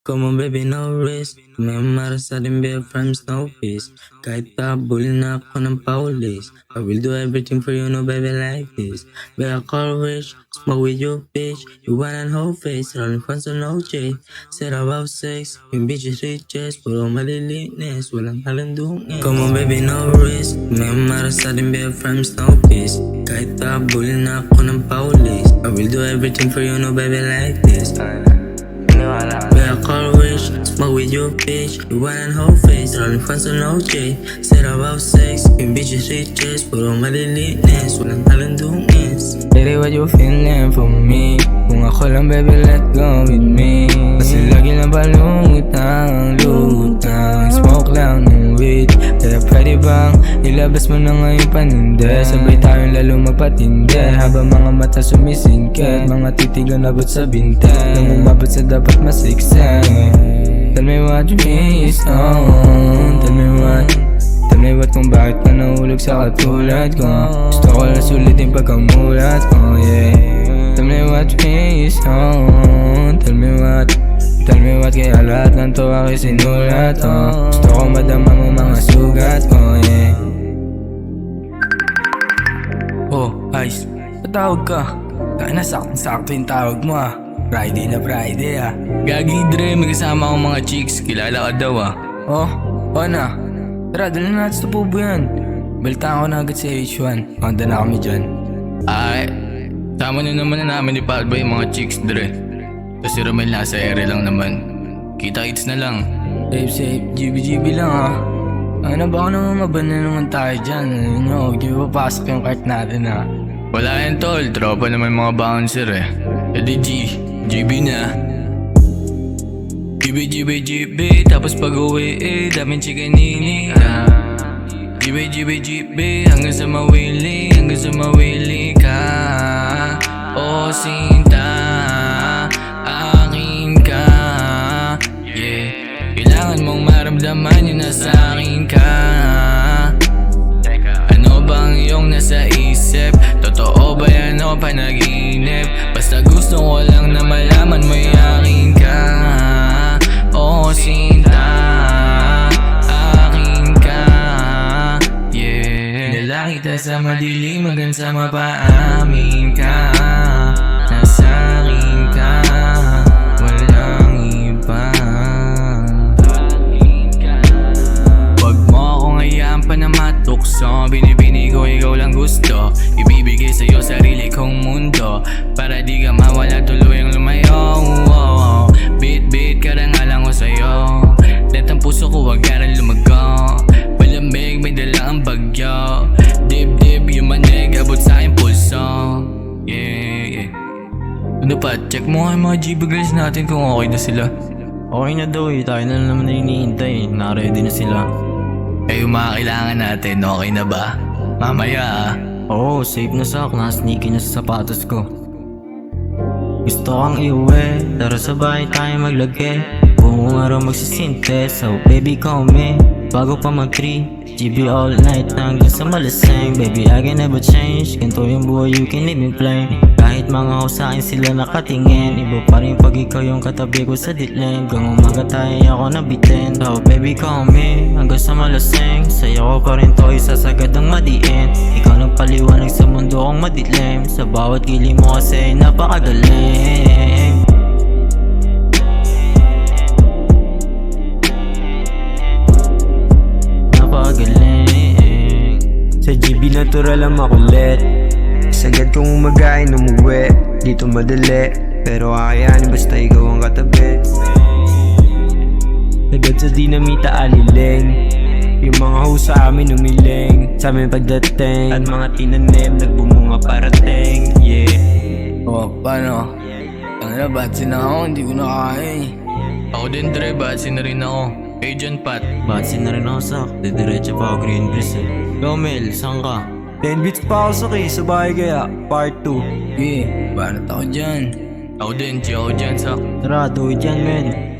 Come on baby, no risk. May umaras sa din be friends, no peace. Kahit tabulin na ako ng paulis, I will do everything for you, no baby like this. Be a call rich, smoke with your bitch. You want an whole face, running fun so no J. Said about sex, yung bitches riches, puro malilinis, walang halandungin. Come on baby, no risk. May umaras sa din be friends, no peace. Kahit tabulin na ako ng paulis, I will do everything for you, no baby like this. Better call rich, smoke with your bitch. You want an whole face, running fun so no J. Said about sex, yung bitches riches, puro malilinis, walang halandungis. Baby, what you feeling for me? Kung ako lang baby, let go with me. Kasi lagi na balutang, lutang, smoke lang ng weed. Kaya pwede bang ilabas mo na ngayon paninde? Sabay tayong lalo magpatinde, habang mga mata sumisingkit, mga titigan abot sa binte, nang umabot sa dapat masikseng. Tell me what you miss, oh. Tell me what kung bakit ka nahulog sa katulad ko. Gusto ko lang sulitin pagkamulat ko, yeah. Tell me what you miss, oh. Tell me what kaya lahat ng to ako'y sinulat, oh. Gusto ko madama mo mga sugat ko, yeah. Oh, Ice, patawag ka. Kaya na sakto yung tawag mo, ah. Friday na Friday, ah. Gagi Dre, may kasama akong mga chicks. Kilala ka daw, ah. Oh, na. Tara, dala natin sa pubo yan. Balitaan ko na agad sa H1. Handa na kami dyan. Ay, sama nyo naman na namin ni Palboy yung mga chicks, Dre. Kasi Romel nasa ere lang naman. Kita-kits na lang. Safe, GB lang, ah. Ano ba naman mabana naman tayo dyan? Ano, di ba papasok yung cart natin, ah? Wala yan, tol. Tropa naman mga bouncer, eh. Edi GB na. GB, tapos pag-uwi, daming chikanini, GB, hanggang sa mawili ka. Oh, sinta, akin ka, yeah. Kailangan mong maramdaman yun na sa akin ka. Ano bang iyong nasa isip? Totoo ba yan o panaginip? Basta gusto ko lang na malaman mo yung akin ka. Oh, sinta, akin ka, yeah. Nila kita sa madilim hanggang sa mapaamin ka. Nasa akin ka, walang iba. Wag mo akong hayaan pa na matukso. Binibini ko ikaw lang gusto. Ibibigay sa'yo sarili kong mundo, para di ka mawala tuluyang lumayo. Beat karangalan ko sa'yo. Let ang puso ko wag karang lumago. Malamig may dala ang bagyo. Dip yung manig abot sa aking pulso. Yeah. Ano pa, check mo nga yung mga GB girls natin kung okay na sila. Okay na daw, eh. Tayo na naman na hinihintay. Naka-ready na sila. Eh yung mga kailangan natin, okay na ba? Mamaya, ah. Oo, safe na sak. Naka-sneaky na sa sapatos ko. Gusto kang iuwi, tara sabay tayo maglagay. Buong araw magsisinte, so baby call me. Bago pa mag-3, GB all night hanggang sa malaseng. Baby I can never change, ganito yung buhay you can leave me plain. Kahit mga husain sila nakatingin, iba pa rin pag ikaw yung katabi ko sa dilim. Hanggang umaga tayo ako nabitin, so baby call me hanggang sa malaseng. Sa'yo ko pa rin to isasagad ang madiin. Ikaw nagpaliwanag sa mundo kong madilim. Sa bawat gili mo kasi napakagaling. Sa GB natural ang makulit. Sagad kong umagain umuwi. Dito madali, pero kakayanin basta ikaw ang katabi. Sagad sa dinamita aliling. Yung mga ho sa amin umiling. Sa amin pagdating, at mga tinanim nagbumunga parating, yeah. Oh, paano? Ang na, batsin na ako, hindi ko na kaya, eh. Ako din, Dre, batsin na rin ako. Agent Pat. Batsin na rin ako sak, didiretso pa ako Green Breeze, eh. Romel, saan ka? 10 bits pa ako sa sa bahay kaya, part 2. Eh, banat ako dyan. Ako din, G ako dyan, sak. Tara, do it yan, men.